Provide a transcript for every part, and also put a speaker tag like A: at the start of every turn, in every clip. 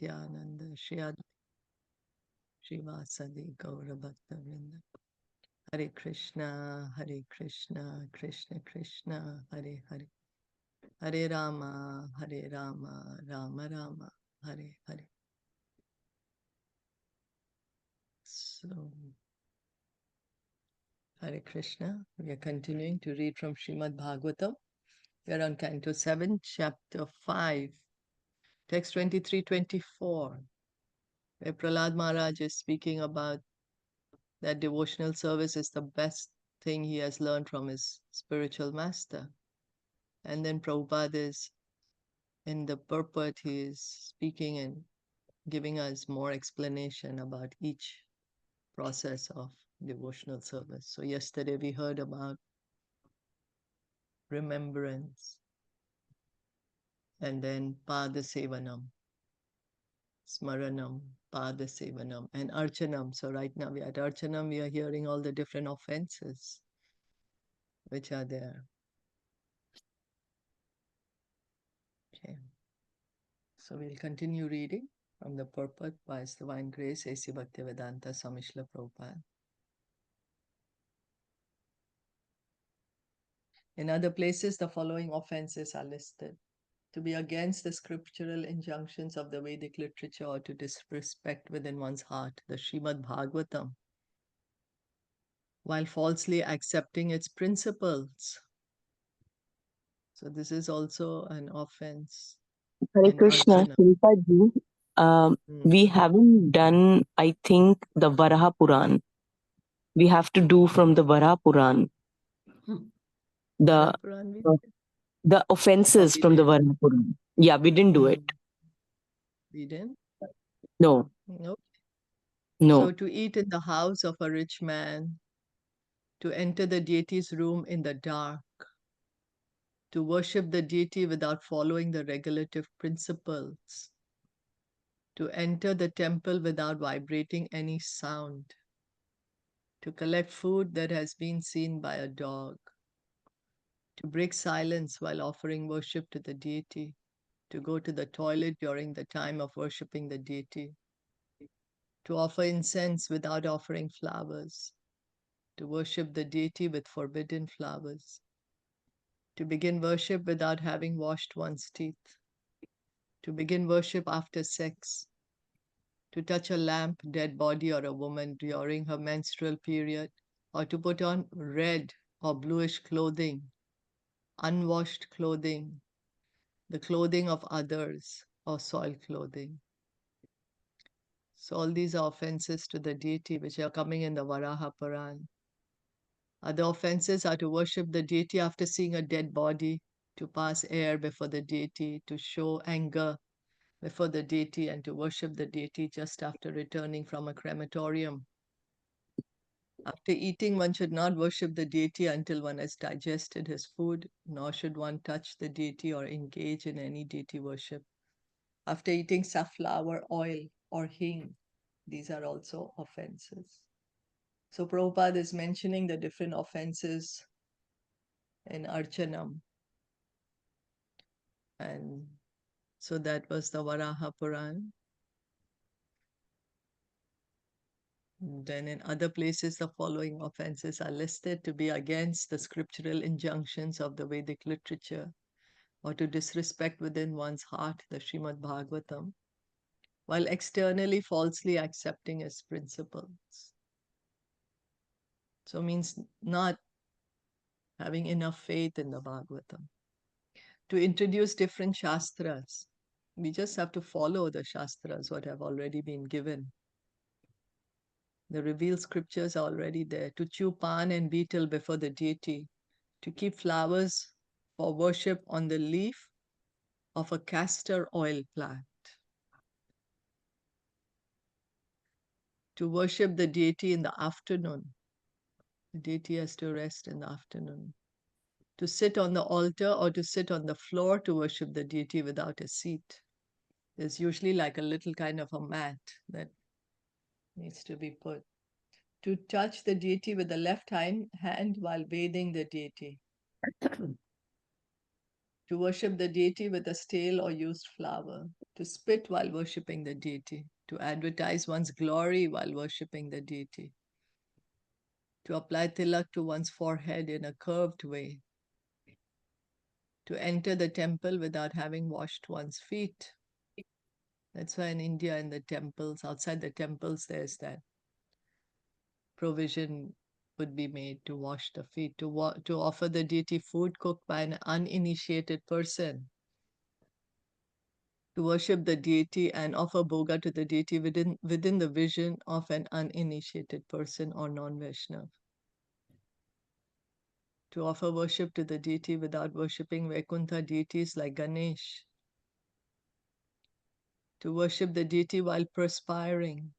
A: Nityananda Shri Advaita Srivasadi Gaura Bhakta Vrinda. Hare Krishna, Krishna Krishna, Hare Hare. Hare Rama, Rama Rama, Hare Hare. So, Hare Krishna. We are continuing to read from Srimad Bhagavatam. We are on Canto 7, Chapter 5, text 23-24, where Prahlāda Mahārāja is speaking about that devotional service is the best thing he has learned from his spiritual master. And then Prabhupada is, in the purport, he is speaking and giving us more explanation about each process of devotional service. So yesterday we heard about remembrance, and then Pada Sevanam, Smaranam, Pada Sevanam, and Archanam. So right now we are at Archanam, we are hearing all the different offenses which are there. Okay. So we'll continue reading from the purport by His Divine Grace, A.C. Bhaktivedanta Swami Srila Prabhupada. In other places, the following offenses are listed: to be against the scriptural injunctions of the Vedic literature, or to disrespect within one's heart the Srimad Bhagavatam, while falsely accepting its principles. So this is also an offense.
B: Hare Krishna, Shilpa-ji, we haven't done, I think, the Varaha Puran. We have to do from the Varaha Puran. The offenses from the Varaha Puran. Yeah, we didn't do it.
A: We didn't?
B: No.
A: Nope.
B: No.
A: So to eat in the house of a rich man, to enter the deity's room in the dark, to worship the deity without following the regulative principles, to enter the temple without vibrating any sound, to collect food that has been seen by a dog, to break silence while offering worship to the deity, to go to the toilet during the time of worshipping the deity, to offer incense without offering flowers, to worship the deity with forbidden flowers, to begin worship without having washed one's teeth, to begin worship after sex, to touch a lamp, dead body, or a woman during her menstrual period, or to put on red or bluish clothing, unwashed clothing, the clothing of others, or soiled clothing. So all these are offenses to the deity which are coming in the Varaha Puran. Other offenses are to worship the deity after seeing a dead body, to pass air before the deity, to show anger before the deity, and to worship the deity just after returning from a crematorium. After eating, one should not worship the deity until one has digested his food, nor should one touch the deity or engage in any deity worship. After eating safflower oil or hing, these are also offenses. So Prabhupada is mentioning the different offenses in Archanam. And so that was the Varaha Puran. Then in other places, the following offenses are listed: to be against the scriptural injunctions of the Vedic literature, or to disrespect within one's heart the Srimad Bhagavatam, while externally falsely accepting its principles. So means not having enough faith in the Bhagavatam. To introduce different shastras, we just have to follow the shastras, what have already been given. The revealed scriptures are already there. To chew pan and betel before the deity, to keep flowers for worship on the leaf of a castor oil plant, to worship the deity in the afternoon. The deity has to rest in the afternoon. To sit on the altar or to sit on the floor to worship the deity without a seat. There's usually like a little kind of a mat that needs to be put. To touch the deity with the left hand while bathing the deity. To worship the deity with a stale or used flower, to spit while worshipping the deity, to advertise one's glory while worshipping the deity, to apply tilak to one's forehead in a curved way, to enter the temple without having washed one's feet. That's why in India, in the temples, outside the temples, there's that provision would be made to wash the feet, to offer the deity food cooked by an uninitiated person, to worship the deity and offer bhoga to the deity within the vision of an uninitiated person or non-Vaishnav, to offer worship to the deity without worshipping Vaikuntha deities like Ganesh, to worship the deity while perspiring,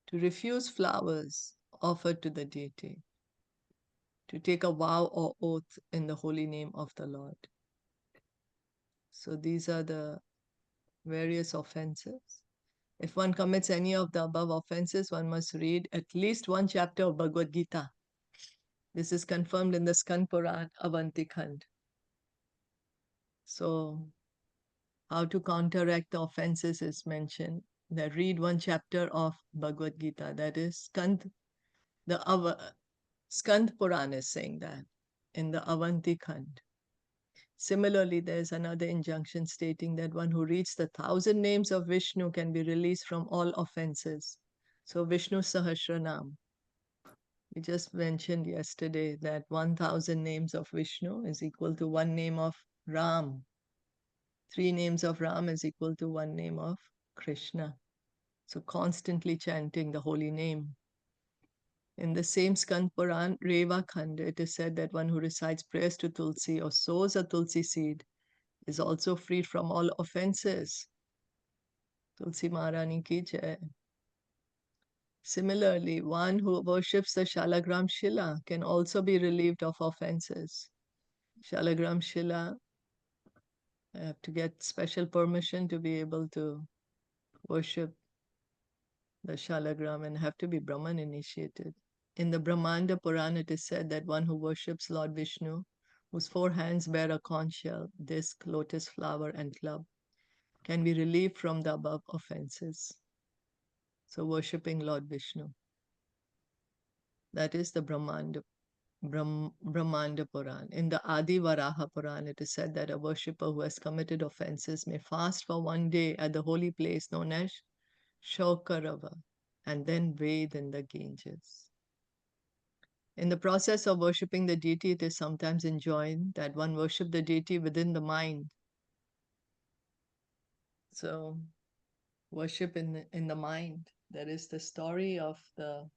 A: to refuse flowers offered to the deity, to take a vow or oath in the holy name of the Lord. So these are the various offenses. If one commits any of the above offenses, one must read at least one chapter of Bhagavad Gita. This is confirmed in the Skand Puran Avanti Khand. So, how to counteract the offenses is mentioned. That read one chapter of Bhagavad Gita. That is Skand Puran is saying that in the Avanti Khand. Similarly, there's another injunction stating that one who reads the 1,000 names of Vishnu can be released from all offenses. So Vishnu Sahasranam. We just mentioned yesterday that 1,000 names of Vishnu is equal to one name of Ram. 3 names of Ram is equal to one name of Krishna. So constantly chanting the holy name. In the same Skand Puran, Reva Khand, it is said that one who recites prayers to Tulsi or sows a Tulsi seed is also freed from all offenses. Tulsi Maharani ki jai. Similarly, one who worships the Shalagram Shila can also be relieved of offenses. Shalagram Shila, I have to get special permission to be able to worship the Shalagram and have to be Brahman initiated. In the Brahmanda Purana, it is said that one who worships Lord Vishnu, whose 4 hands bear a conch shell, disc, lotus flower, and club, can be relieved from the above offenses. So, worshipping Lord Vishnu. That is the Brahmanda Puran. In the Adi Varaha Puran, it is said that a worshipper who has committed offenses may fast for one day at the holy place known as Shokarava and then bathe in the Ganges. In the process of worshipping the deity, it is sometimes enjoined that one worship the deity within the mind. So, worship in the mind. There is the story of the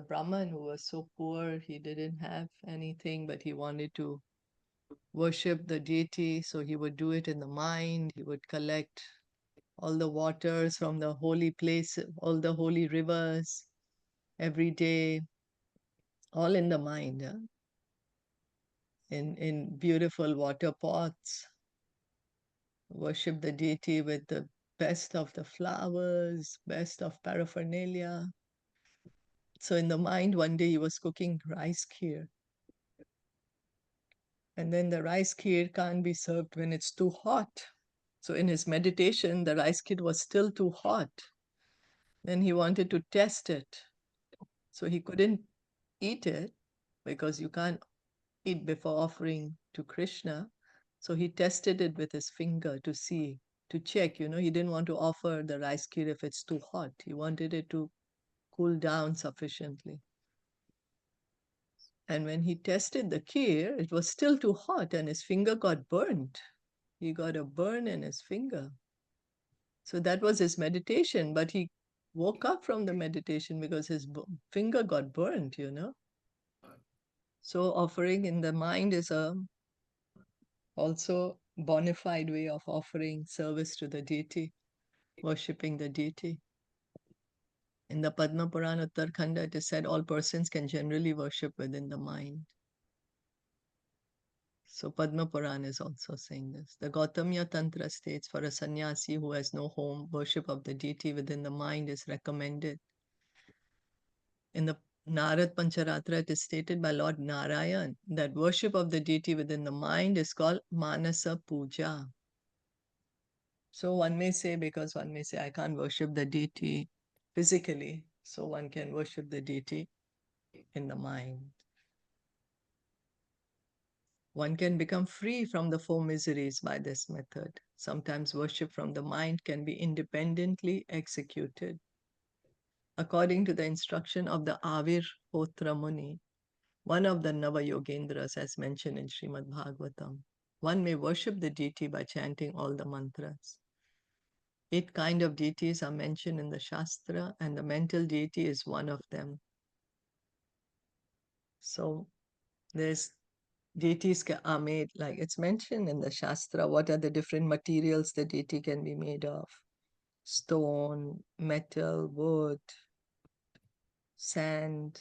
A: Brahman who was so poor, he didn't have anything, but he wanted to worship the deity, so he would do it in the mind. He would collect all the waters from the holy place, all the holy rivers every day, all in the mind, in beautiful water pots. Worship the deity with the best of the flowers, best of paraphernalia. So in the mind, one day he was cooking rice kheer. And then the rice kheer can't be served when it's too hot. So in his meditation, the rice kheer was still too hot. Then he wanted to test it. So he couldn't eat it because you can't eat before offering to Krishna. So he tested it with his finger to see, to check, he didn't want to offer the rice kheer if it's too hot. He wanted it to cool down sufficiently. And when he tested the kheer, it was still too hot and his finger got burnt. He got a burn in his finger. So that was his meditation, but he woke up from the meditation because his finger got burnt, So offering in the mind is also bona fide way of offering service to the deity, worshipping the deity. In the Padma Purana Uttarkhanda, it is said all persons can generally worship within the mind. So Padma Purana is also saying this. The Gautamya Tantra states for a sannyasi who has no home, worship of the deity within the mind is recommended. In the Narad Pancharatra, it is stated by Lord Narayan that worship of the deity within the mind is called Manasa Puja. So one may say, I can't worship the deity physically, so one can worship the deity in the mind. One can become free from the four miseries by this method. Sometimes worship from the mind can be independently executed. According to the instruction of the Avir Hotra Muni, one of the Nava Yogendras, as mentioned in Srimad Bhagavatam, one may worship the deity by chanting all the mantras. 8 kinds of deities are mentioned in the Shastra, and the mental deity is one of them. So there's deities are made, like it's mentioned in the Shastra, what are the different materials the deity can be made of? Stone, metal, wood, sand,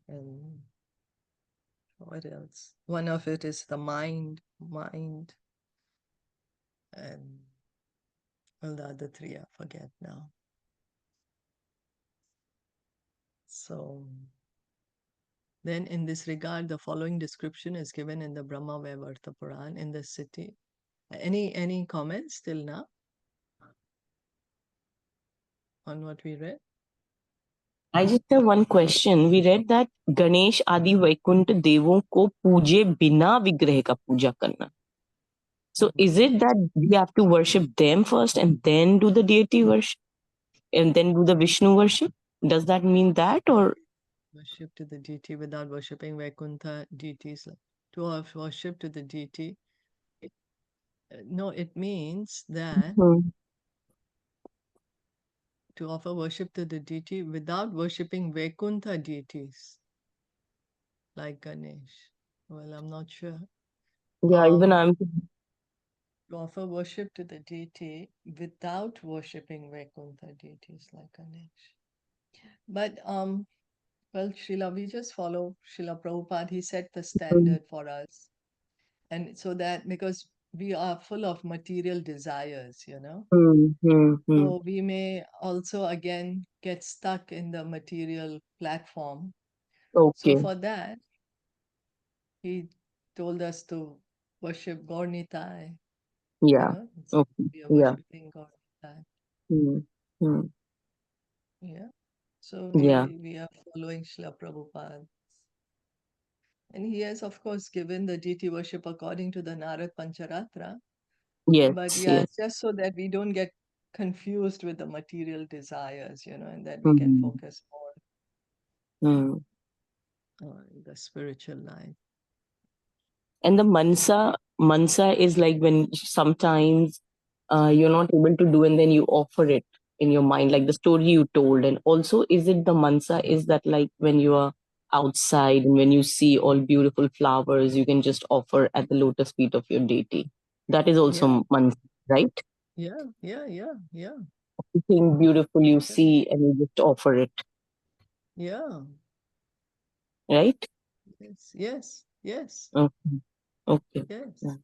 A: and what else? One of it is the mind, and well, the other 3 I forget now. So then in this regard, the following description is given in the Brahma Vaivarta Puran in the city. Any comments till now on what we read?
B: I just have one question. We read that Ganesh आदि वैकुंठ देवों को पूजे बिना विग्रह का पूजा करना. So is it that we have to worship them first and then do the deity worship and then do the Vishnu worship? Does that mean that, or
A: Worship to the deity without worshipping Vaikuntha deities? To have worship to the deity, no, it means that to offer worship to the deity without worshipping Vaikuntha deities like Ganesh. Well, I'm not sure.
B: yeah, even I'm
A: To offer worship to the deity without worshipping Vaikuntha deities like Ganesh. But well, Srila, we just follow Srila Prabhupada. He set the standard for us. And so that because we are full of material desires, so we may also again get stuck in the material platform. So
B: okay.
A: for that, he told us to worship Gaurnitai,
B: Yeah.
A: so
B: Okay.
A: we are
B: Yeah.
A: worshiping Gaurnitai.
B: Mm. Mm.
A: Yeah. So
B: Yeah.
A: we are following Srila Prabhupada. And he has, of course, given the deity worship according to the Narad Pancharatra. But
B: Yes.
A: yeah,
B: Yes.
A: it's just so that we don't get confused with the material desires, and that we can
B: Mm.
A: focus
B: Mm.
A: more on the spiritual life.
B: And the mansa is like when sometimes you're not able to do and then you offer it in your mind, like the story you told. And also, is it the mansa is that like when you are outside and when you see all beautiful flowers, you can just offer at the lotus feet of your deity? That is
A: Yeah,
B: also mansa, right?
A: yeah, yeah, yeah, yeah,
B: Anything beautiful you
A: yeah,
B: see and you just offer it,
A: yeah,
B: right?
A: yes, yes, yes,
B: Okay. Okay.
A: yes.
B: Yeah.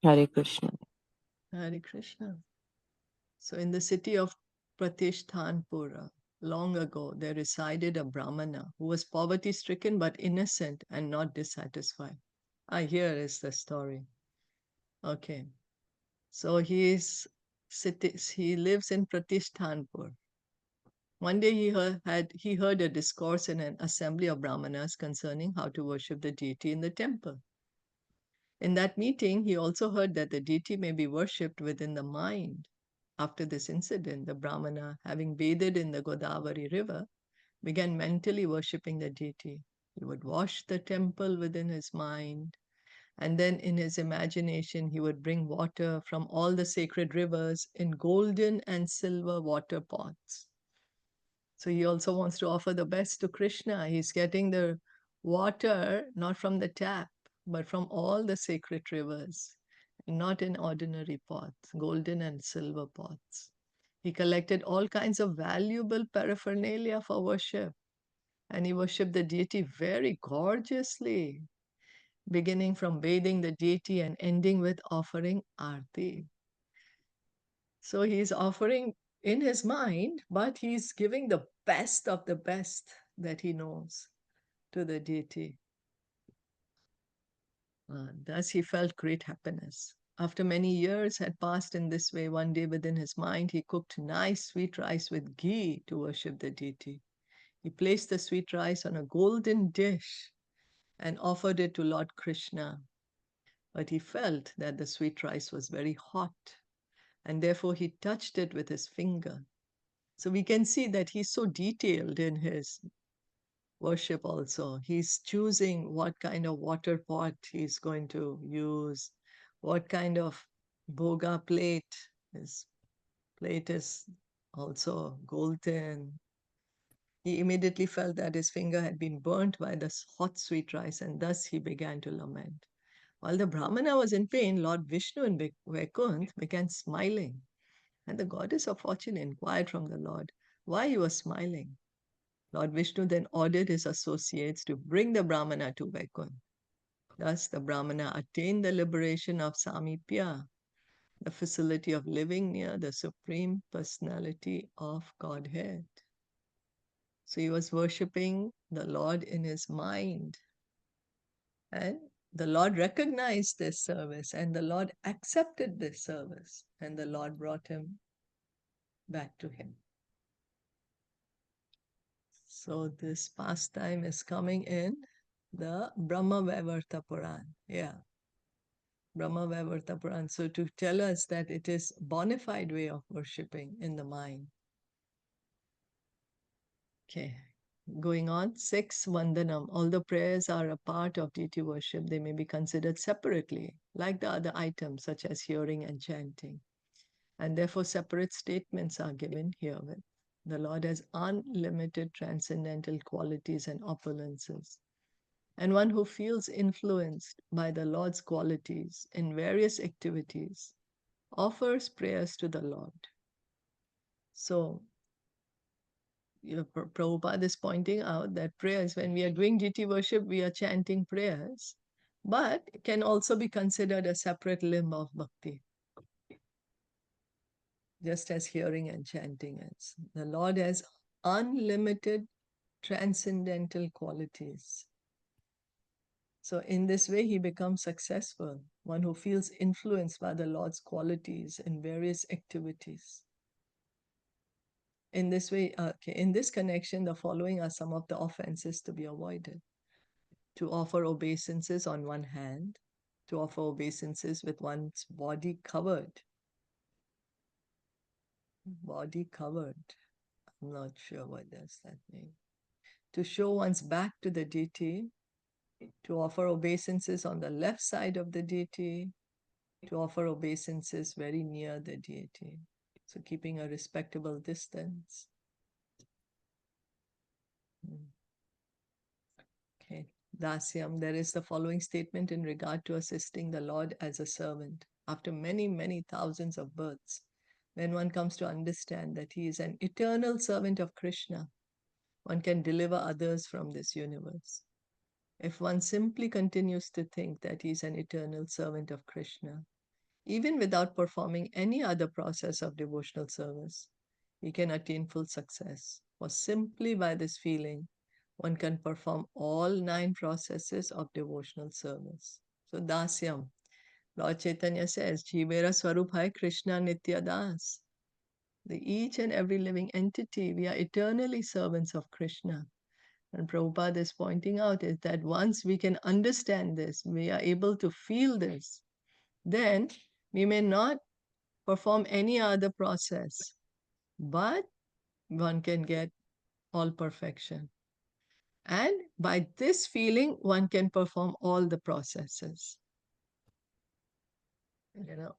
B: Hare Krishna.
A: Hare Krishna. So in the city of Pratishtanpura, long ago, there resided a brahmana who was poverty-stricken but innocent and not dissatisfied. Here is the story. Okay. So he lives in Pratishtanpur. One day he heard a discourse in an assembly of brahmanas concerning how to worship the deity in the temple. In that meeting, he also heard that the deity may be worshipped within the mind. After this incident, the brahmana, having bathed in the Godavari river, began mentally worshipping the deity. He would wash the temple within his mind, and then in his imagination, he would bring water from all the sacred rivers in golden and silver water pots. So he also wants to offer the best to Krishna. He's getting the water not from the tap, but from all the sacred rivers, not in ordinary pots, golden and silver pots. He collected all kinds of valuable paraphernalia for worship, and he worshipped the deity very gorgeously, beginning from bathing the deity and ending with offering arti. So he's offering in his mind, but he's giving the best of the best that he knows to the deity. Thus he felt great happiness. After many years had passed in this way, one day within his mind, he cooked nice sweet rice with ghee to worship the deity. He placed the sweet rice on a golden dish and offered it to Lord Krishna. But he felt that the sweet rice was very hot, and therefore he touched it with his finger. So we can see that he's so detailed in his worship also. He's choosing what kind of water pot he's going to use, what kind of boga plate. His plate is also golden. He immediately felt that his finger had been burnt by this hot sweet rice, and thus he began to lament. While the Brahmana was in pain, Lord Vishnu and Vaikuntha began smiling. And the goddess of fortune inquired from the Lord why he was smiling. Lord Vishnu then ordered his associates to bring the Brahmana to Vaikuntha. Thus, the Brahmana attained the liberation of Samipya, the facility of living near the Supreme Personality of Godhead. So he was worshipping the Lord in his mind. And the Lord recognized this service, and the Lord accepted this service, and the Lord brought him back to him. So this pastime is coming in the Brahma Vaivarta Puran. Yeah. Brahma Vaivarta Puran. So to tell us that it is bona fide way of worshipping in the mind. Okay. Going on, 6, Vandanam. Although prayers are a part of deity worship, they may be considered separately, like the other items such as hearing and chanting. And therefore separate statements are given herewith. The Lord has unlimited transcendental qualities and opulences. And one who feels influenced by the Lord's qualities in various activities offers prayers to the Lord. So, Prabhupada is pointing out that prayers, when we are doing deity worship, we are chanting prayers, but it can also be considered a separate limb of bhakti, just as hearing and chanting is. The Lord has unlimited transcendental qualities. So in this way, he becomes successful, one who feels influenced by the Lord's qualities in various activities. In this way, in this connection, the following are some of the offenses to be avoided. To offer obeisances on one hand, to offer obeisances with one's body covered. Body covered. I'm not sure what does that mean. To show one's back to the deity, to offer obeisances on the left side of the deity, to offer obeisances very near the deity. So keeping a respectable distance. Okay. Dasyam, there is the following statement in regard to assisting the Lord as a servant. After many, many thousands of births, when one comes to understand that he is an eternal servant of Krishna, one can deliver others from this universe. If one simply continues to think that he is an eternal servant of Krishna, even without performing any other process of devotional service, he can attain full success. For simply by this feeling, one can perform all 9 processes of devotional service. So Dasyam, Lord Chaitanya says, Jivera Swarup Hai Krishna Nitya Das. Each and every living entity, we are eternally servants of Krishna. And Prabhupada is pointing out is that once we can understand this, we are able to feel this, then we may not perform any other process, but one can get all perfection. And by this feeling, one can perform all the processes.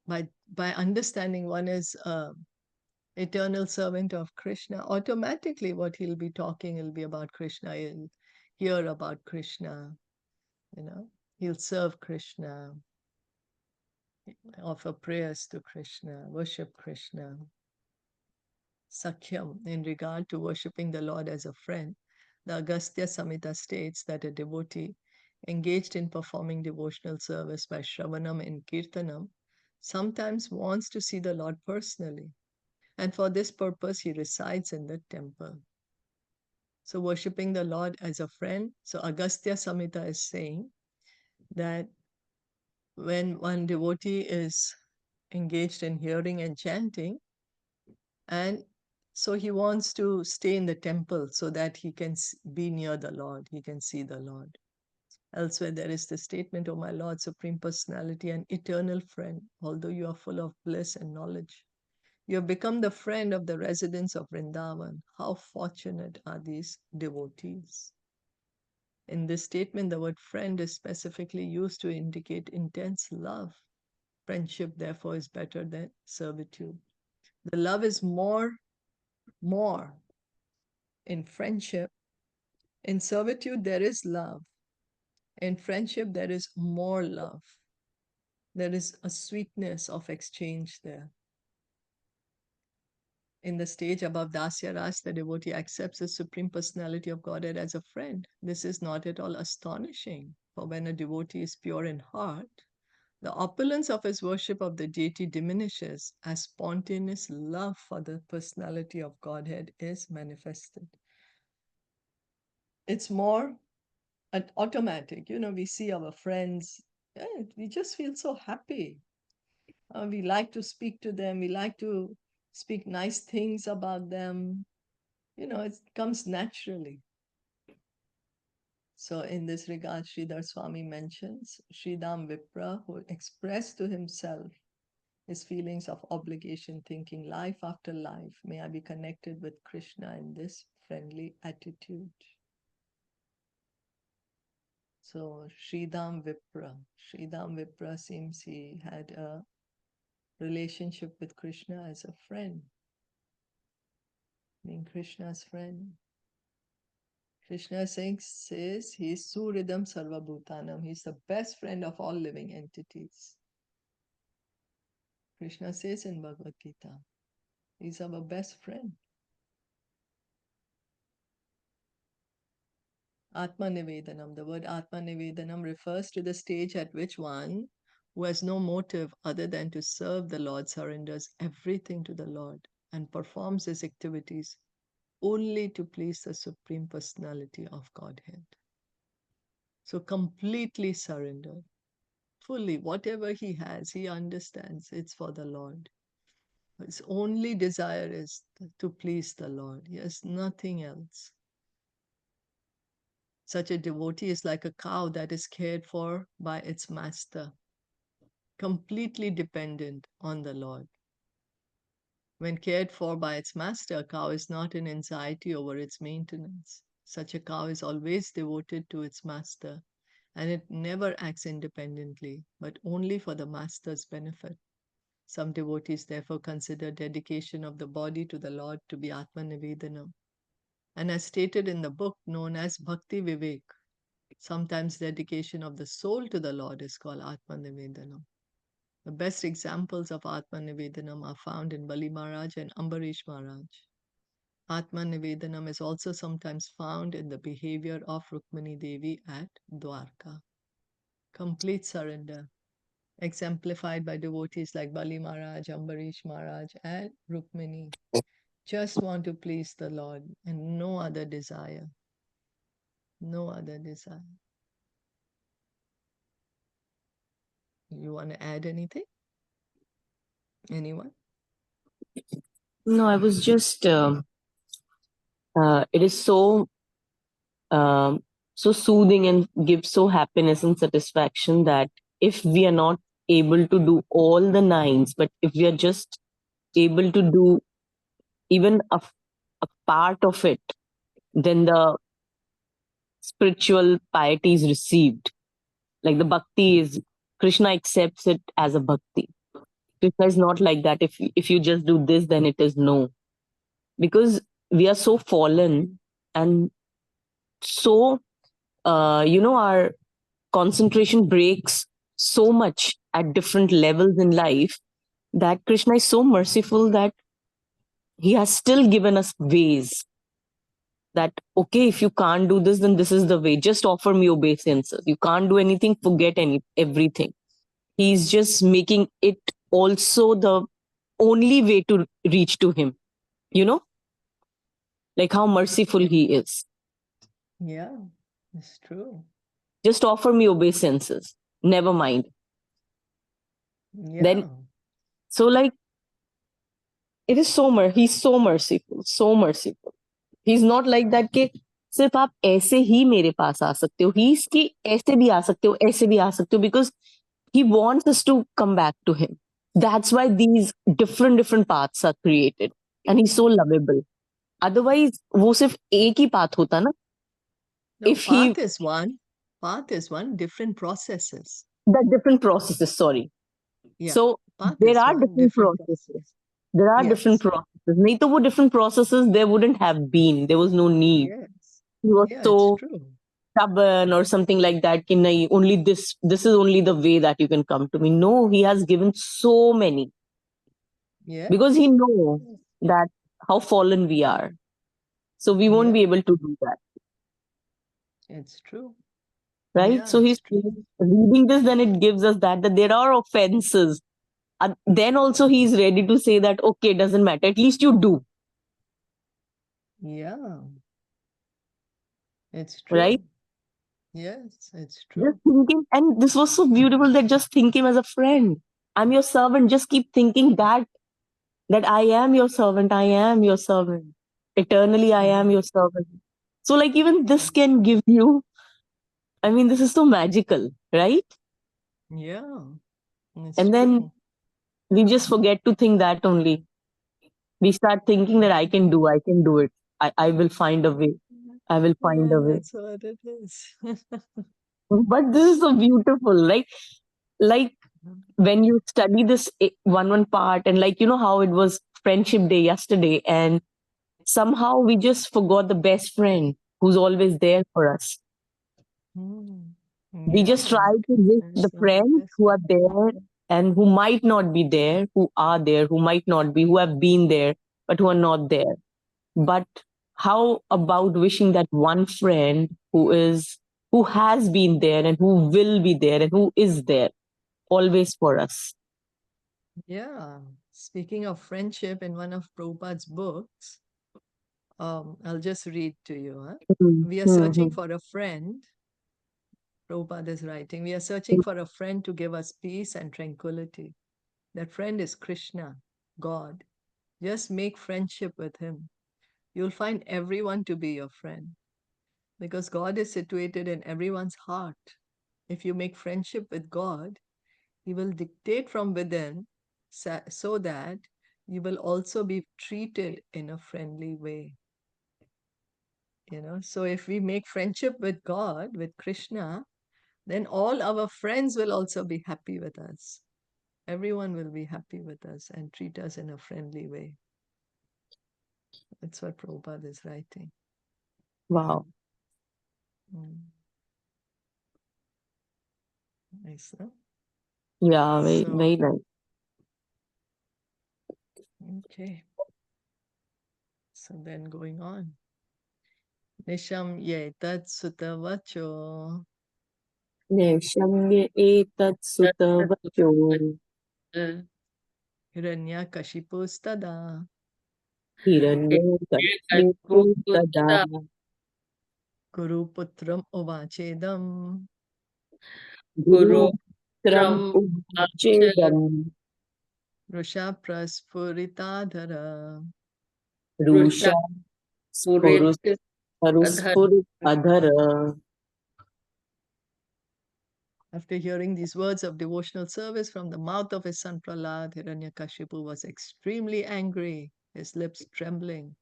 A: By understanding one is eternal servant of Krishna, automatically what he'll be talking will be about Krishna. He'll hear about Krishna, he'll serve Krishna, offer prayers to Krishna, worship Krishna. Sakhyam, in regard to worshipping the Lord as a friend, the Agastya Samhita states that a devotee engaged in performing devotional service by Shravanam and Kirtanam sometimes wants to see the Lord personally. And for this purpose, he resides in the temple. So worshipping the Lord as a friend. So Agastya Samhita is saying that when one devotee is engaged in hearing and chanting, and so he wants to stay in the temple so that he can be near the Lord, he can see the Lord. Elsewhere, there is the statement, "O my Lord, Supreme Personality and eternal friend, although you are full of bliss and knowledge, you have become the friend of the residents of Vrindavan. How fortunate are these devotees." In this statement, the word friend is specifically used to indicate intense love. Friendship, therefore, is better than servitude. The love is more in friendship. In servitude, there is love. In friendship, there is more love. There is a sweetness of exchange there. In the stage above Dasya Ras, the devotee accepts the Supreme Personality of Godhead as a friend. This is not at all astonishing, for when a devotee is pure in heart, the opulence of his worship of the deity diminishes as spontaneous love for the personality of Godhead is manifested. It's more automatic. We see our friends, we just feel so happy. We like to speak to them, we like to speak nice things about them. It comes naturally. So in this regard, Sridhar Swami mentions Sridham Vipra, who expressed to himself his feelings of obligation, thinking life after life, may I be connected with Krishna in this friendly attitude. So Sridham Vipra seems he had a relationship with Krishna as a friend, being Krishna's friend. Krishna says he is Suridam Sarvabhutanam. He is the best friend of all living entities. Krishna says in Bhagavad Gita, he is our best friend. Atma-nivedanam. The word Atma-nivedanam refers to the stage at which one who has no motive other than to serve the Lord surrenders everything to the Lord and performs his activities only to please the Supreme Personality of Godhead. So completely surrendered, fully, whatever he has, he understands it's for the Lord. His only desire is to please the Lord. He has nothing else. Such a devotee is like a cow that is cared for by its master, completely dependent on the Lord. When cared for by its master, a cow is not in anxiety over its maintenance. Such a cow is always devoted to its master, and it never acts independently, but only for the master's benefit. Some devotees therefore consider dedication of the body to the Lord to be Atma-nivedanam. And as stated in the book known as Bhakti Vivek, sometimes dedication of the soul to the Lord is called Atma-nivedanam. The best examples of Atma-nivedanam are found in Bali Maharaj and Ambarish Maharaj. Atma-nivedanam is also sometimes found in the behavior of Rukmini Devi at Dwarka. Complete surrender, exemplified by devotees like Bali Maharaj, Ambarish Maharaj, and Rukmini. Just want to please the Lord and no other desire. No other desire. You want to add anything? Anyone?
B: No, I was just, it is so soothing and gives so happiness and satisfaction that if we are not able to do all the nines, but if we are just able to do even a part of it, then the spiritual piety is received. Like the bhakti is, Krishna accepts it as a bhakti. Krishna is not like that. If you just do this, then it is no. Because we are so fallen and so, our concentration breaks so much at different levels in life that Krishna is so merciful that he has still given us ways that, okay, if you can't do this, then this is the way. Just offer me obeisances. You can't do anything, forget everything. He's just making it also the only way to reach to him, like how merciful he is.
A: Yeah, it's true.
B: Just offer me obeisances, never mind.
A: Yeah.
B: Then, so like, it is he's so merciful, so merciful. He's not like that कि सिर्फ आप ऐसे ही मेरे पास आ सकते हो. He's कि ऐसे भी आ सकते हो, ऐसे भी आ सकते हो, because he wants us to come back to him. That's why these different paths are created, and he's so lovable. Otherwise, वो सिर्फ एक ही path होता ना.
A: No,
B: If he
A: path is one, different processes.
B: the different processes, sorry.
A: Yeah,
B: So
A: path
B: there
A: is
B: are
A: one,
B: different
A: different
B: processes.
A: processes.
B: There are different
A: Yes.
B: processes. नहीं तो वो different processes there wouldn't have been. There was no need.
A: Yes.
B: He was
A: Yeah, it's
B: so
A: true.
B: stubborn or something like that. कि नहीं, only this is only the way that you can come to me. No, he has given so many
A: Yeah.
B: because he knows that how fallen we are. So we won't
A: Yeah,
B: be able to do that,
A: it's true.
B: right?
A: Yeah,
B: So
A: it's
B: he's
A: true.
B: reading this, then it gives us that there are offenses. Then also he's ready to say that, okay, doesn't matter. At least you do,
A: Yeah, it's true.
B: right?
A: Yes, it's
B: Just
A: true.
B: think him, and this was so beautiful that just think him as a friend. I'm your servant. Just keep thinking that I am your servant. I am your servant. Eternally, I am your servant. So, like, even this can give you, I mean, this is so magical, right?
A: Yeah, it's
B: And then
A: true.
B: we just forget to think that only. We start thinking that I can do it. I will find a way. I will find
A: Yeah,
B: a way.
A: that's what it is.
B: But this is so beautiful. Like when you study this one part, and like, how it was Friendship Day yesterday, and somehow we just forgot the best friend who's always there for us.
A: Hmm.
B: We just
A: Yeah,
B: try to wish
A: it's
B: the
A: the
B: friends
A: best
B: who are
A: one.
B: there and who might not be there, who are there, who might not be, who have been there, but who are not there. But how about wishing that one friend who has been there and who will be there and who is there always for us?
A: Yeah. Speaking of friendship, in one of Prabhupada's books, I'll just read to you. Huh? We are searching
B: Mm-hmm.
A: for a friend. Prabhupada is writing, we are searching for a friend to give us peace and tranquility. That friend is Krishna, God. Just make friendship with him. You'll find everyone to be your friend because God is situated in everyone's heart. If you make friendship with God, He will dictate from within so that you will also be treated in a friendly way. So if we make friendship with God, with Krishna, then all our friends will also be happy with us. Everyone will be happy with us and treat us in a friendly way. That's what Prabhupada is writing.
B: Wow.
A: Nice, no?
B: Yeah, very,
A: So,
B: very nice.
A: okay. So then going on. Nisham ye tat sutavacho
B: Neshamye etat sutavacho
A: Hiranyakashipu stada
B: hiranyakashipu tada
A: Guru putram uvachedam
B: guru tram uchedam
A: Rusha praspuritadhara.
B: rusha spurus paruspurit adhara.
A: After hearing these words of devotional service from the mouth of his son Prahlāda, Hiranyakashipu was extremely angry, his lips trembling.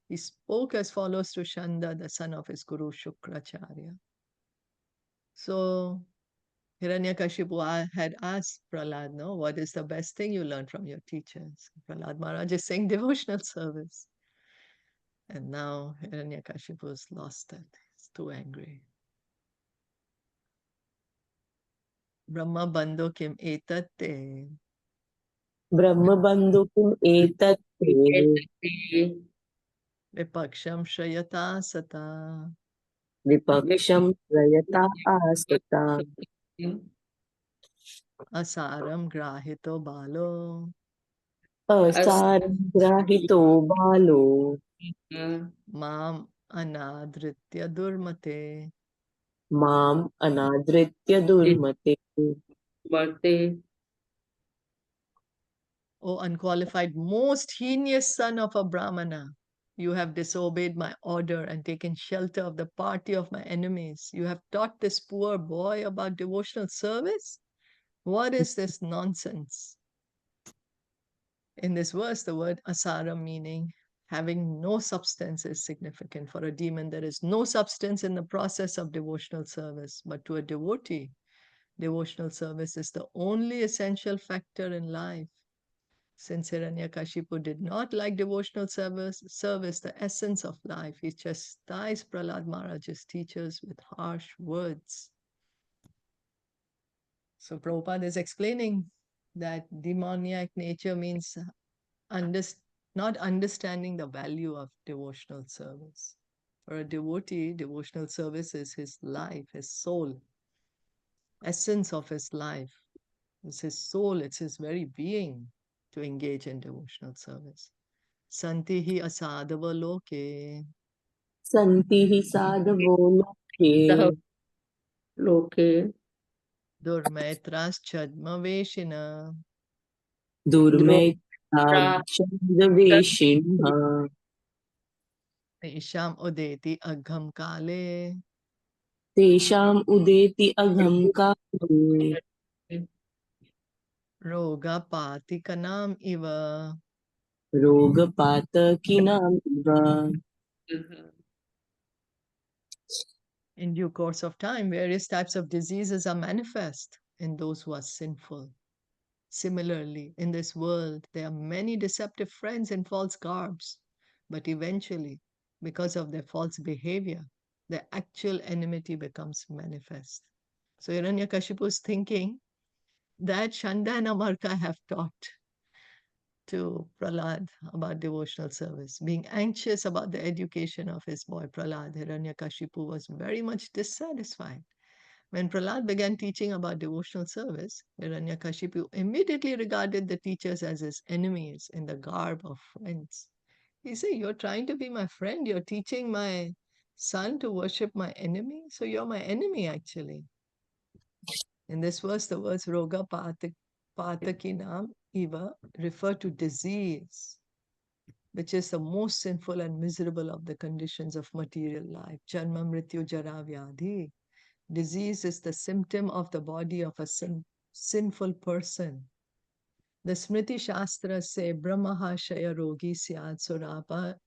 A: He spoke as follows to Shanda, the son of his guru Shukracharya. So Hiranyakashipu had asked Prahlāda, no, what is the best thing you learned from your teachers? Prahlāda Maharaj is saying devotional service. And now Hiranyakashipu has lost it. He's too angry. Brahma bandho kim etatte
B: Brahma bandhu kim etat
A: vipaksham shrayata sata
B: vipaksham prayata asata
A: asaram grahito balo
B: असारग्राहितो बालो
A: माम अनादृत्य दुर्मते.
B: माम अनादृत्य दुर्मते.
A: O unqualified, most heinous son of a brahmana, you have disobeyed my order and taken shelter of the party of my enemies. You have taught this poor boy about devotional service? What is this nonsense? In this verse, the word asara, meaning having no substance, is significant. For a demon, there is no substance in the process of devotional service. But to a devotee, devotional service is the only essential factor in life. Since Hiranyakashipu did not like devotional service, the essence of life, he chastised Prahlāda Maharaj's teachers with harsh words. So Prabhupada is explaining that demoniac nature means not understanding the value of devotional service. For a devotee, devotional service is his life, his soul, essence of his life. It's his soul, it's his very being to engage in devotional service. Santihi asadava loke.
B: सन्ति हि साधवो लोके
A: Durmaitras chadma veshina.
B: दुर्मेधाच्छन्दवेषिणः
A: Isham udeti agham kale.
B: तेषाम् उदेति अघं काले
A: Roga patikanam iva.
B: रोगपातकिनाम् इव.
A: In due course of time, various types of diseases are manifest in those who are sinful. Similarly, in this world, there are many deceptive friends in false garbs, but eventually, because of their false behavior, their actual enmity becomes manifest. So Hiranyakashipu is thinking that Shanda and Amarka have taught to Prahlad about devotional service. Being anxious about the education of his boy Prahlad, Hiranyakashipu was very much dissatisfied. When Prahlad began teaching about devotional service, Hiranyakashipu immediately regarded the teachers as his enemies in the garb of friends. He said, "You're trying to be my friend, you're teaching my son to worship my enemy, so you're my enemy actually." In this verse, the words Roga Patakinam Eva refer to disease, which is the most sinful and miserable of the conditions of material life. Janma Mrityu Jara Vyadhi. Disease is the symptom of the body of a sinful person. The Smriti Shastras say Brahmaha Shaya Rogi Syad Surapa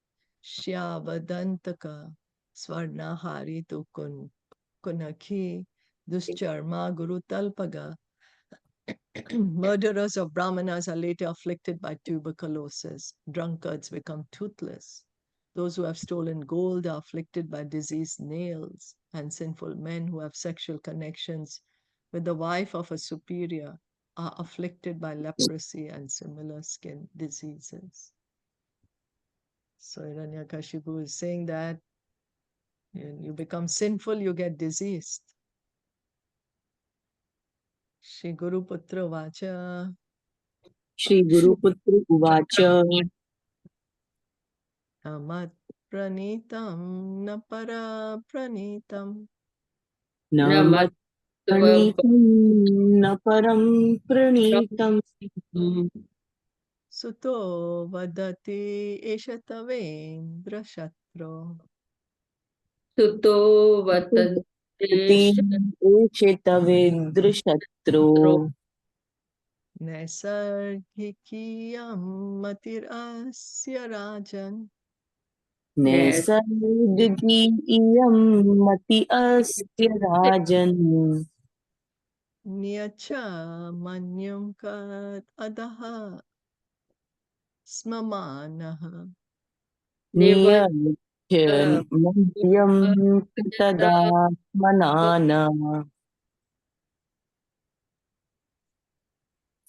A: Shyavadantaka Swarnahari Tukun Kunaki Duscharma Guru Talpaga. Murderers of brahmanas are later afflicted by tuberculosis. Drunkards become toothless. Those who have stolen gold are afflicted by diseased nails, and sinful men who have sexual connections with the wife of a superior are afflicted by leprosy and similar skin diseases. So Hiranyakashipu is saying that you become sinful, you get diseased. Shri Guru Putra Vacha.
B: श्रीगुरुपुत्र उवाच
A: Amat pranitam na para pranitam.
B: न मत्प्रणीतं न परं प्रणीतम्
A: Suto vadati eshatavendra shatro.
B: एषितवेदृशत्रो
A: Naisargikiyam matir asya rajan.
B: नैसर्गिकी इयं मति अस्य राजन्
A: Niyacha manyam kad adaha smamanaha.
B: नियच्छन् मह्यं तदात्मनान.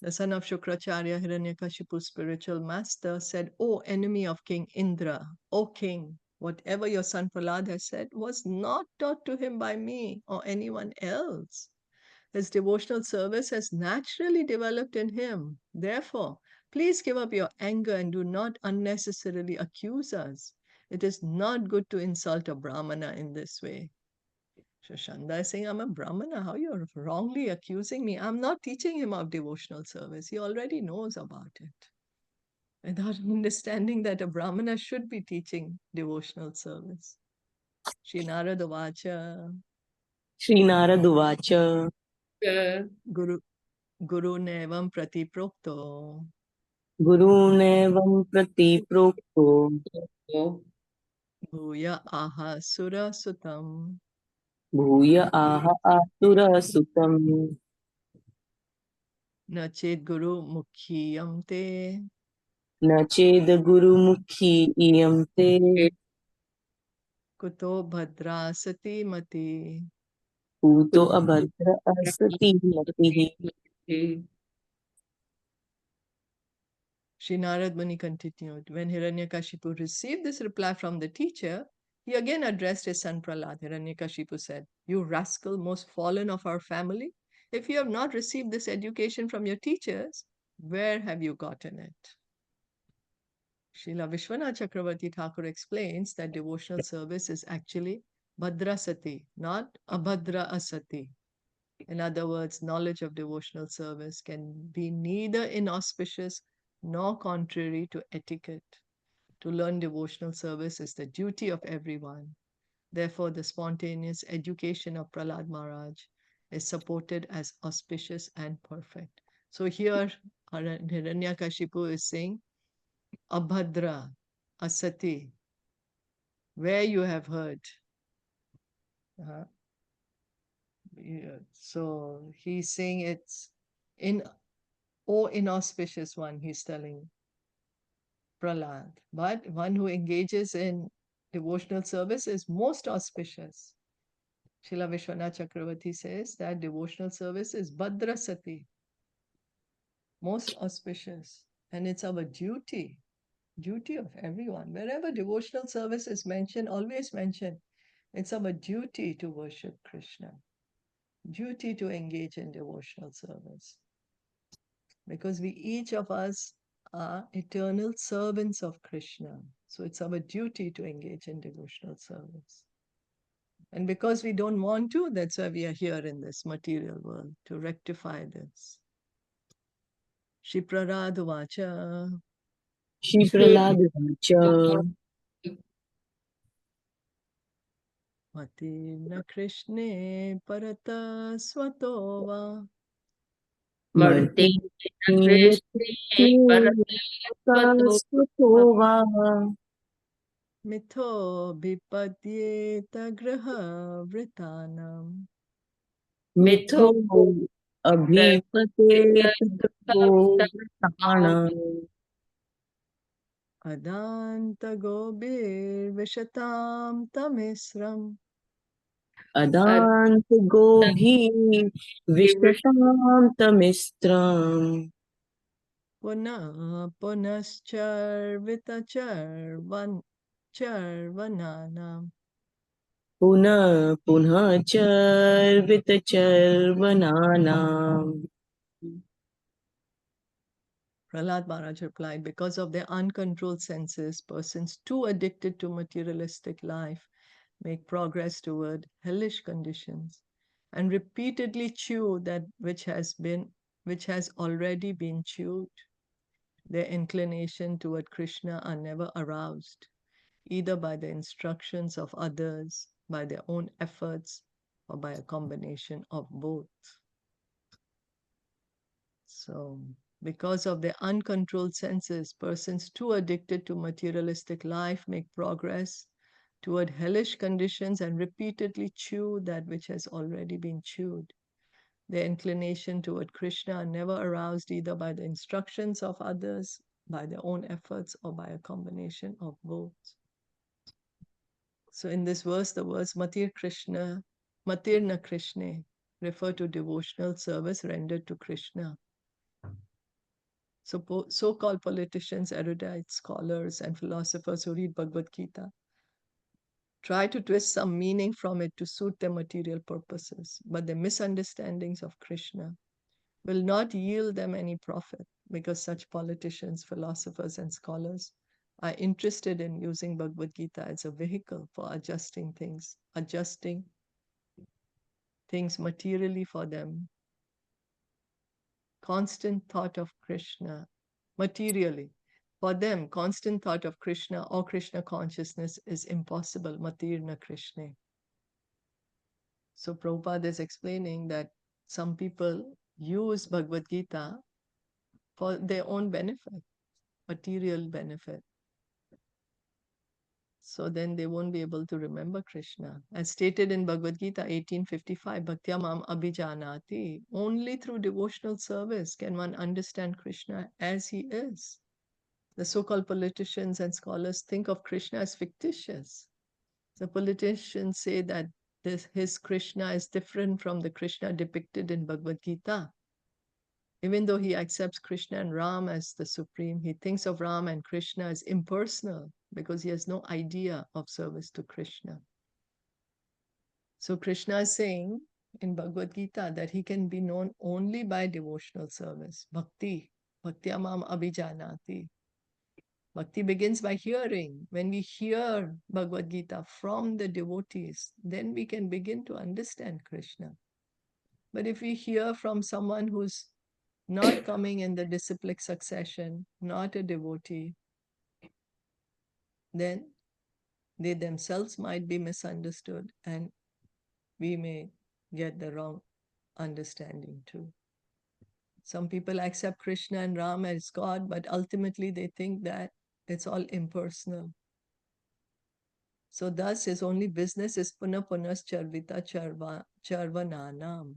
A: The son of Shukracharya, Hiranyakashipu's spiritual master, said, "O enemy of King Indra, O king, whatever your son Prahlad has said was not taught to him by me or anyone else. His devotional service has naturally developed in him. Therefore, Please give up your anger and do not unnecessarily accuse us. It is not good to insult a brahmana in this way. Shashanda is saying, I'm a brahmana. How you're wrongly accusing me? I'm not teaching him of devotional service. He already knows about it. Without understanding that a brahmana should be teaching devotional service. Shri Narada Vacha,
B: Srinaraduvacha
A: Guru, Guru Nevam Pratiprokto,
B: Gurunevam Prati Prokto
A: Bhuya Aha Sura Sutam,
B: Bhuya Aha Asura Sutam
A: Nachet Guru Mukhiyam Te,
B: Nached Gurumukhi Iyam Te
A: Kuto Bhadrasati Mati.
B: Puto Abhadra Asati Matihi.
A: Sri Narad Muni continued. When Hiranyakashipu received this reply from the teacher, he again addressed his son Prahlāda. Hiranyakashipu said, You rascal, most fallen of our family, if you have not received this education from your teachers, where have you gotten it? Srila Vishwanath Chakravarti Thakur explains that devotional service is actually Bhadrasati, not Abhadra Asati. In other words, knowledge of devotional service can be neither inauspicious nor contrary to etiquette. To learn devotional service is the duty of everyone. Therefore, the spontaneous education of Prahlāda Maharaj is supported as auspicious and perfect. So here, Hiranyakashipu is saying, Abhadra, Asati, where you have heard. Uh, so he's saying it's in inauspicious one, he's telling Prahlad. But one who engages in devotional service is most auspicious. Srila Vishwanath Chakravarti says that devotional service is Bhadrasati, most auspicious. And it's our duty of everyone. Wherever devotional service is mentioned, always mention it's our duty to worship Krishna, duty to engage in devotional service. Because we each of us are eternal servants of Krishna. So it's our duty to engage in devotional service. And because we don't want to, that's why we are here in this material world, to rectify this. Shri Prahlāda Vacha,
B: Shri Prahlāda
A: Matirna Krishne Parata Svatova,
B: Marte Svatova
A: Mitho Vipadyeta Graha Vritanam,
B: Mitho Abhipate Tadavo Tana
A: Adanta Gobir Vishatam Tamisram,
B: Adant Gobhi Vishwatam Tamistram
A: Puna Punaschar Vitachar Charvananam.
B: Puna Punha Char Vitachar Vananam.
A: Prahlāda Maharaj replied, because of their uncontrolled senses, persons too addicted to materialistic life make progress toward hellish conditions and repeatedly chew that which has already been chewed. Their inclination toward Krishna are never aroused, either by the instructions of others, by their own efforts, or by a combination of both. So, because of their uncontrolled senses, persons too addicted to materialistic life make progress toward hellish conditions and repeatedly chew that which has already been chewed. Their inclination toward Krishna are never aroused either by the instructions of others, by their own efforts, or by a combination of both. So in this verse, the words Matirna Krishna refer to devotional service rendered to Krishna. So-called politicians, erudites, scholars, and philosophers who read Bhagavad Gita try to twist some meaning from it to suit their material purposes, but their misunderstandings of Krishna will not yield them any profit. because such politicians, philosophers, and scholars are interested in using Bhagavad Gita as a vehicle for adjusting things materially for them. Constant thought of Krishna, materially. For them, constant thought of Krishna or Krishna consciousness is impossible, matirna Krishna. So Prabhupada is explaining that some people use Bhagavad Gita for their own benefit, material benefit. So then they won't be able to remember Krishna. As stated in Bhagavad Gita 18:55, Bhaktya Mam Abhijanati, only through devotional service can one understand Krishna as he is. The so-called politicians and scholars think of Krishna as fictitious. The politicians say that his Krishna is different from the Krishna depicted in Bhagavad Gita. Even though he accepts Krishna and Ram as the supreme, he thinks of Ram and Krishna as impersonal because he has no idea of service to Krishna. So Krishna is saying in Bhagavad Gita that he can be known only by devotional service, bhakti, bhaktyamam abhijanati. Bhakti begins by hearing. When we hear Bhagavad Gita from the devotees, then we can begin to understand Krishna. But if we hear from someone who's not coming in the disciplic succession, not a devotee, then they themselves might be misunderstood and we may get the wrong understanding too. Some people accept Krishna and Ram as God, but ultimately they think that it's all impersonal. So thus his only business is puna punas charvita charvananam,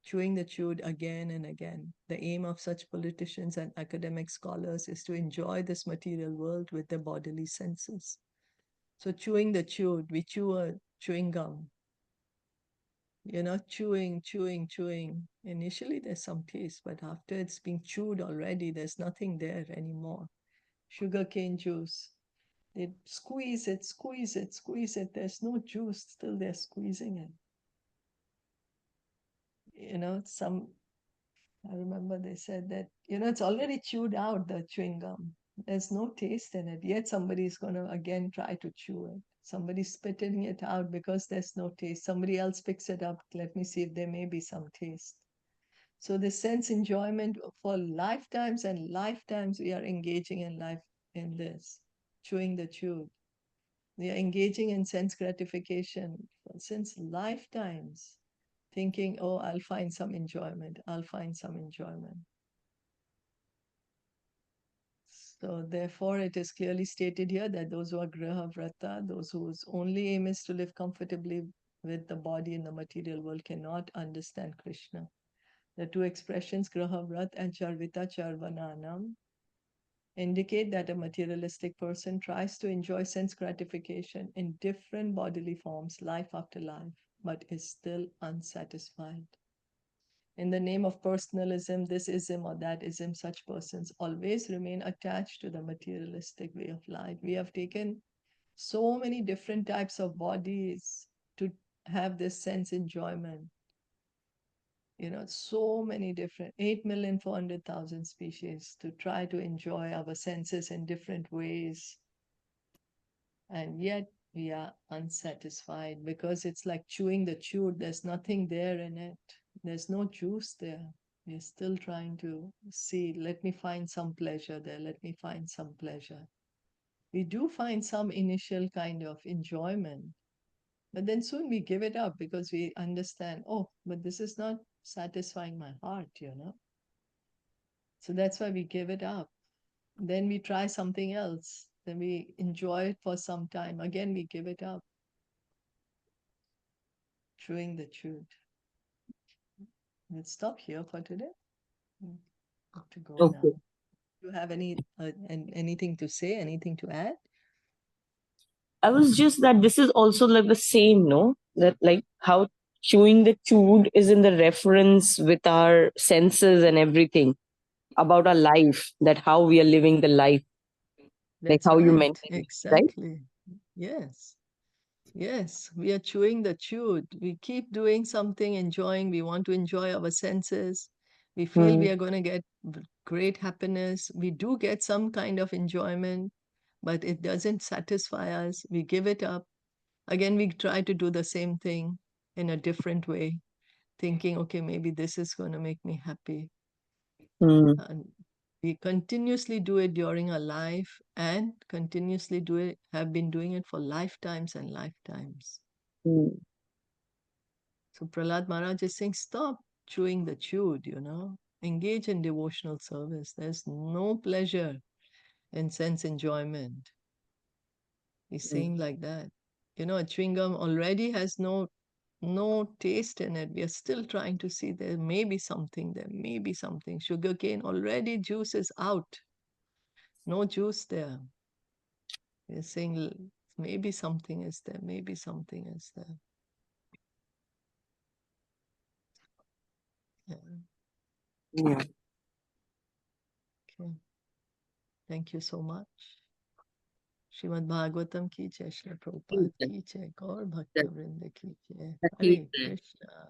A: chewing the chewed again and again. The aim of such politicians and academic scholars is to enjoy this material world with their bodily senses. So chewing the chewed, we chew a chewing gum. Chewing. Initially there's some taste, but after it's being chewed already, there's nothing there anymore. Sugarcane juice. They squeeze it. There's no juice, still they're squeezing it. I remember they said that, it's already chewed out, the chewing gum. There's no taste in it. Yet somebody's going to again try to chew it. Somebody's spitting it out because there's no taste. Somebody else picks it up. Let me see if there may be some taste. So the sense enjoyment for lifetimes and lifetimes, we are engaging in life in this, chewing the chewed. We are engaging in sense gratification since lifetimes, thinking, oh, I'll find some enjoyment. So therefore, it is clearly stated here that those who are griha vrata, those whose only aim is to live comfortably with the body in the material world, cannot understand Krishna. The two expressions, griha vrat and charvita charvananam, indicate that a materialistic person tries to enjoy sense gratification in different bodily forms, life after life, but is still unsatisfied. In the name of personalism, this ism or that ism, such persons always remain attached to the materialistic way of life. We have taken so many different types of bodies to have this sense enjoyment. So many different 8,400,000 species to try to enjoy our senses in different ways. And yet we are unsatisfied because it's like chewing the chewed. There's nothing there in it. There's no juice there. We're still trying to see, let me find some pleasure there. Let me find some pleasure. We do find some initial kind of enjoyment, but then soon we give it up because we understand, oh, but this is not satisfying my heart, So that's why we give it up. Then we try something else. Then we enjoy it for some time. Again, we give it up. Chewing the chewed. Let's stop here for today. Have to go
B: Okay.
A: now. Do you have anything to say? Anything to add?
B: I was just that this is also like the same, no? That like how chewing the chewed is in the reference with our senses and everything about our life, that how we are living the life, like
A: That's
B: how you
A: right.
B: mentioned, right?
A: Exactly. Yes. Yes. We are chewing the chewed. We keep doing something, enjoying. We want to enjoy our senses. We feel we are going to get great happiness. We do get some kind of enjoyment, but it doesn't satisfy us. We give it up. Again, we try to do the same thing in a different way, thinking, okay, maybe this is going to make me happy. And we continuously do it during our life and continuously do it, have been doing it for lifetimes and lifetimes. So Prahlāda Mahārāja is saying, stop chewing the chewed, engage in devotional service. There's no pleasure in sense enjoyment. He's saying like that. A chewing gum already has no taste in it. We are still trying to see there may be something, Sugarcane already juice is out. No juice there. We're saying maybe something is there, maybe something is there. Yeah. Okay. Thank you so much. Srimad Bhagavatam ki jai, Srila Prabhupada ki jai, Gaur Bhakta Vrinda ki jai. Hare Krishna.